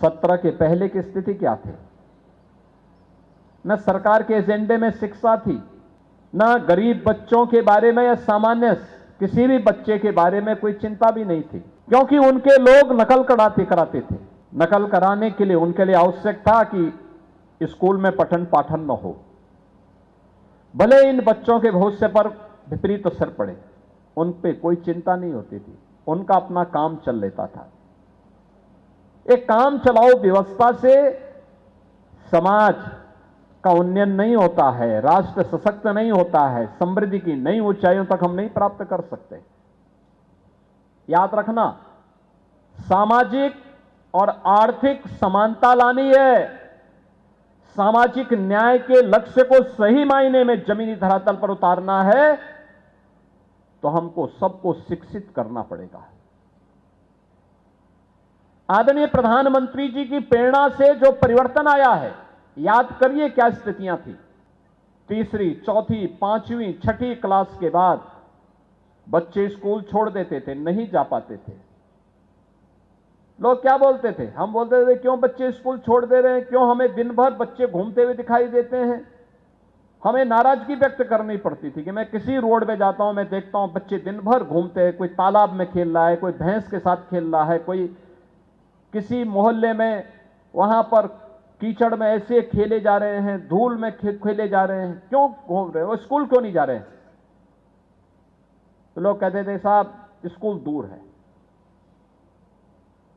17 के पहले की स्थिति क्या थी? न सरकार के एजेंडे में शिक्षा थी, न गरीब बच्चों के बारे में या सामान्य किसी भी बच्चे के बारे में कोई चिंता भी नहीं थी, क्योंकि उनके लोग नकल कराते थे। नकल कराने के लिए उनके लिए आवश्यक था कि स्कूल में पठन पाठन न हो, भले इन बच्चों के भविष्य पर विपरीत असर पड़े, उन पे कोई चिंता नहीं होती थी, उनका अपना काम चल लेता था। एक काम चलाओ व्यवस्था से समाज का उन्नयन नहीं होता है, राष्ट्र सशक्त नहीं होता है, समृद्धि की नई ऊंचाइयों तक हम नहीं प्राप्त कर सकते। याद रखना, सामाजिक और आर्थिक समानता लानी है, सामाजिक न्याय के लक्ष्य को सही मायने में जमीनी धरातल पर उतारना है, तो हमको सबको शिक्षित करना पड़ेगा। आदरणीय प्रधानमंत्री जी की प्रेरणा से जो परिवर्तन आया है, याद करिए क्या स्थितियां थी। तीसरी, चौथी, पांचवी, छठी क्लास के बाद बच्चे स्कूल छोड़ देते थे, नहीं जा पाते थे। लोग क्या बोलते थे? हम बोलते थे क्यों बच्चे स्कूल छोड़ दे रहे हैं, क्यों हमें दिन भर बच्चे घूमते हुए दिखाई देते हैं। हमें नाराजगी व्यक्त करनी पड़ती थी कि मैं किसी रोड पे जाता हूं, मैं देखता हूं बच्चे दिन भर घूमते हैं, कोई तालाब में खेल रहा है, कोई भैंस के साथ खेल रहा है, कोई किसी मोहल्ले में वहां पर कीचड़ में ऐसे खेले जा रहे हैं, धूल में खेले जा रहे हैं, क्यों घूम रहे हो, स्कूल क्यों नहीं जा रहे हैं? तो लोग कहते थे साहब स्कूल दूर है।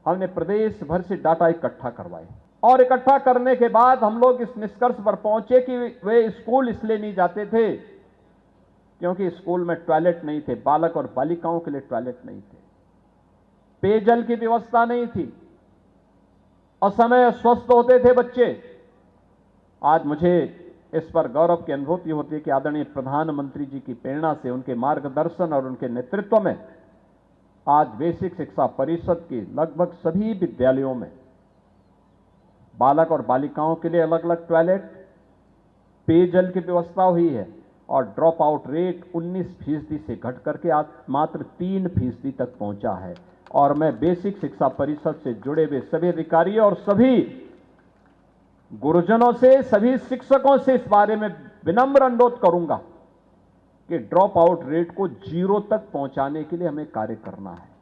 हमने प्रदेश भर से डाटा इकट्ठा करवाए और इकट्ठा करने के बाद हम लोग इस निष्कर्ष पर पहुंचे कि वे स्कूल इसलिए नहीं जाते थे क्योंकि स्कूल में टॉयलेट नहीं थे, बालक और बालिकाओं के लिए टॉयलेट नहीं थे, पेयजल की व्यवस्था नहीं थी, असमय अस्वस्थ होते थे बच्चे। आज मुझे इस पर गौरव की अनुभूति होती है कि आदरणीय प्रधानमंत्री जी की प्रेरणा से, उनके मार्गदर्शन और उनके नेतृत्व में आज बेसिक शिक्षा परिषद के लगभग सभी विद्यालयों में बालक और बालिकाओं के लिए अलग अलग टॉयलेट, पेयजल की व्यवस्था हुई है और ड्रॉप आउट रेट 19% से घट करके आज मात्र 3% तक पहुंचा है। और मैं बेसिक शिक्षा परिषद से जुड़े हुए सभी अधिकारियों और सभी गुरुजनों से, सभी शिक्षकों से इस बारे में विनम्र अनुरोध करूंगा कि ड्रॉप आउट रेट को 0 तक पहुंचाने के लिए हमें कार्य करना है।